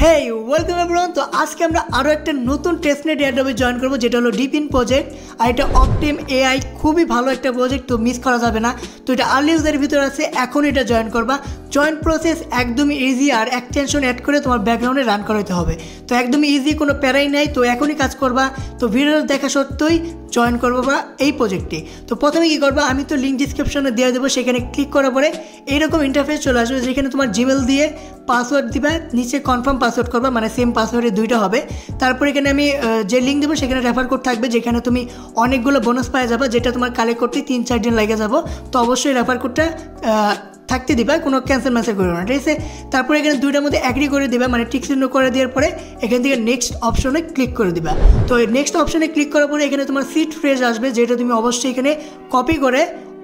হেই welcome everyone. তো আজকে আমরা আরও একটা নতুন টেস্টনেট এয়ারড্রপে জয়েন করবো, যেটা হলো ডিপিন প্রজেক্ট। আর এটা অপটিম এআই, খুবই ভালো একটা প্রজেক্ট, তো মিস করা যাবে না। তো এটা আর্লি ইউজারের ভিতরে আছে, এখন এটা জয়েন করবা। জয়েন প্রসেস একদমই ইজি, আর এক্সটেনশন অ্যাড করে তোমার ব্যাকগ্রাউন্ডে রান করাতে হবে। তো একদমই ইজি, কোনো প্যারাই নাই। তো এখনই কাজ করবা। তো ভিডিও দেখা সত্ত্বেই জয়েন করবো বা এই প্রজেক্টে। তো প্রথমে কী করবা, আমি তো লিঙ্ক ডিসক্রিপশনে দিয়ে দেবো, সেখানে ক্লিক করার পরে এইরকম ইন্টারফেস চলে আসবে, যেখানে তোমার জিমেল দিয়ে পাসওয়ার্ড দিবা, নিচে কনফার্ম পাসওয়ার্ড করবা, মানে সেম পাসওয়ার্ডে দুইটা হবে। তারপর এখানে আমি যে লিঙ্ক দেবো সেখানে রেফার কোড থাকবে, যেখানে তুমি অনেকগুলো বোনাস পাওয়া যাবে, যেটা তোমার কালেক্ট করতে 3-4 দিন লেগে যাবো। তো অবশ্যই রেফার কোডটা থাকতে দিবা, কোনো ক্যান্সেল ম্যাসেজ করবে না, ঠিক আছে। তারপরে এখানে দুইটার মধ্যে অ্যাগ্রি করে দিবা, মানে টিক চিহ্ন করে দেওয়ার পরে এখান থেকে নেক্সট অপশনে ক্লিক করে দিবা। তো নেক্সট অপশনে ক্লিক করার পরে এখানে তোমার সিট ফ্রেজ আসবে, যেটা তুমি অবশ্যই এখানে কপি করে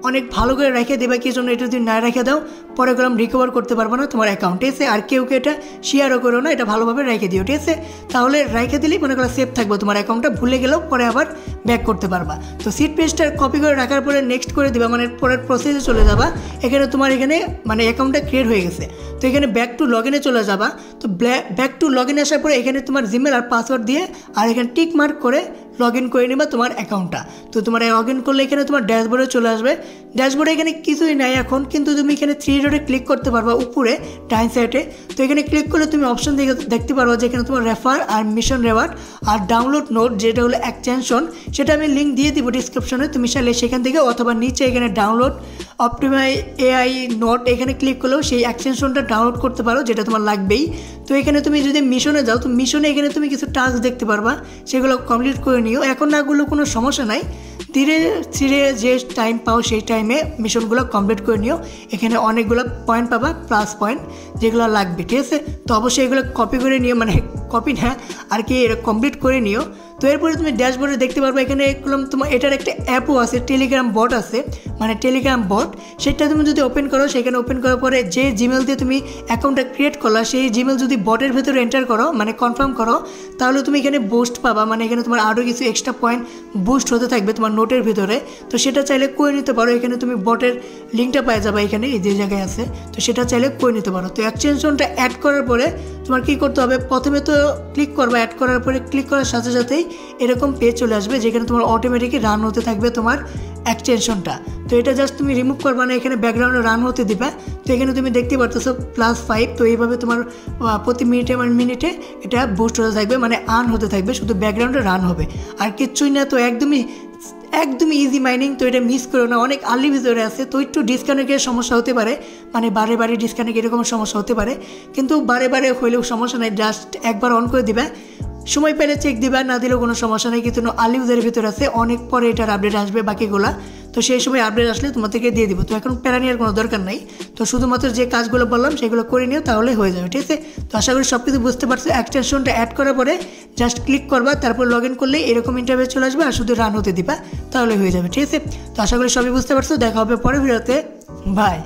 অনেক ভালো করে রেখে দেবে। কি জন্য, এটা যদি না রেখে দাও পরে গেলাম রিকভার করতে পারবো না তোমার অ্যাকাউন্টে এসে। আর কেউ এটা শেয়ারও করো না, এটা ভালোভাবে রেখে দিও, ঠিক আছে। তাহলে রেখে দিলেই মনে করো সেফ থাকবে তোমার অ্যাকাউন্টটা, ভুলে গেলেও পরে আবার ব্যাক করতে পারবা। তো সিট পেজটা কপি করে রাখার পরে নেক্সট করে দিবা, মানে পরের প্রসেসে চলে যাবা। এখানে তোমার এখানে মানে অ্যাকাউন্টটা ক্রিয়েট হয়ে গেছে। তো এখানে ব্যাক টু লগ ইনে চলে যাবা। তো ব্যাক টু লগ ইনে আসার পরে এখানে তোমার জিমেল আর পাসওয়ার্ড দিয়ে আর এখানে টিক মার্ক করে লগ ইন করে নেবা তোমার অ্যাকাউন্টটা। তো তোমার লগ ইন করলে এখানে তোমার ড্যাশবোর্ডে চলে আসবে। ড্যাশবোর্ডে এখানে কিছুই নাই এখন, কিন্তু তুমি এখানে 3 ডটে ক্লিক করতে পারবা উপরে ডাইন সাইডে। তো এখানে ক্লিক করলে তুমি অপশন দেখতে পারবা, যে এখানে তোমার রেফার আর মিশন রেওয়ার্ড আর ডাউনলোড নোট, যেটা হলো এক্সটেনশন, সেটা আমি লিঙ্ক দিয়ে দিব ডিসক্রিপশনে। তুমি চাইলে সেখান থেকে, অথবা নিচে এখানে ডাউনলোড অপটিমাই এআই নোট, এখানে ক্লিক করলেও সেই এক্সটেনশনটা ডাউনলোড করতে পারো, যেটা তোমার লাগবেই। তো এখানে তুমি যদি মিশনে যাও, তো মিশনে এখানে তুমি কিছু টাস্ক দেখতে পারবা, সেগুলো কমপ্লিট করে নিও। এখন নাগুলো কোনো সমস্যা নাই, ধীরে ধীরে যে টাইম পাও সেই টাইমে মিশনগুলো কমপ্লিট করে নিও। এখানে অনেকগুলো পয়েন্ট পাবা, প্লাস পয়েন্ট, যেগুলো লাগবে, ঠিক আছে। তো অবশ্যই এগুলো কপি করে নিও, মানে কপি না আর কি, এটা কমপ্লিট করে নিও। তো এরপরে তুমি ড্যাশবোর্ডে দেখতে পারবে, এখানে তোমার এটার একটা অ্যাপও আছে, টেলিগ্রাম বট আছে, মানে টেলিগ্রাম বট। সেটা তুমি যদি ওপেন করো, সেখানে ওপেন করার পরে যে জিমেল দিয়ে তুমি অ্যাকাউন্টটা ক্রিয়েট করলা, সেই জিমেল যদি বটের ভেতরে এন্টার করো, মানে কনফার্ম করো, তাহলে তুমি এখানে বুস্ট পাবা, মানে এখানে তোমার আরও কিছু এক্সট্রা পয়েন্ট বুস্ট হতে থাকবে তোমার নোটের ভিতরে। তো সেটা চাইলে করে নিতে পারো। এখানে তুমি বটের লিঙ্কটা পাওয়া যাবে, এখানে এই যে জায়গায় আছে, তো সেটা চাইলে করে নিতে পারো। তো এক্সটেনশনটা অ্যাড করার পরে তোমার কী করতে হবে, প্রথমে তো ক্লিক করবা, অ্যাড করার পরে ক্লিক করার সাথে সাথেই এরকম পেজ চলে আসবে, যেখানে তোমার অটোমেটিকই রান হতে থাকবে তোমার এক্সটেনশনটা। তো এটা জাস্ট তুমি রিমুভ করবা না, এখানে ব্যাকগ্রাউন্ডে রান হতে দিবা। তো এখানে তুমি দেখতে পারতেছো +5। তো এইভাবে তোমার প্রতি মিনিটে এটা বুস্ট হতে থাকবে, মানে আর্ন হতে থাকবে, শুধু ব্যাকগ্রাউন্ডে রান হবে আর কিচ্ছুই না। তো একদমই ইজি মাইনিং। তো এটা মিস করো না, অনেক আর্লি ভিতরে আছে। তো একটু ডিসকানেক্টের সমস্যা হতে পারে, মানে বারে ডিসকানেক্ট এরকম সমস্যা হতে পারে, কিন্তু বারে হইলেও সমস্যা নেই, জাস্ট একবার অন করে দিবা, সময় পেলে চেক দিবা, না দিলেও কোনো সমস্যা নেই। কিন্তু আর্লি ইউজারের ভিতরে আছে, অনেক পরে এটার আপডেট আসবে বাকিগুলা। তো সেই সময় আপডেট আসলে তোমাদেরকে দিয়ে দিব। তো এখন প্যারা নেওয়ার কোনো দরকার নাই। তো শুধুমাত্র যে কাজগুলো বললাম সেগুলো করে নিও, তাহলে হয়ে যাবে, ঠিক আছে। তো আশা করি সব কিছু বুঝতে পারছো। এক্সটেনশনটা অ্যাড করার পরে জাস্ট ক্লিক করবা, তারপর লগ ইন করলে এরকম ইন্টারভিউ চলে আসবে, আর শুধু রান হতে দিবা, তাহলে হয়ে যাবে, ঠিক আছে। তো আশা করি সবই বুঝতে পারছো। দেখা হবে পরের ভিডিওতে, বাই।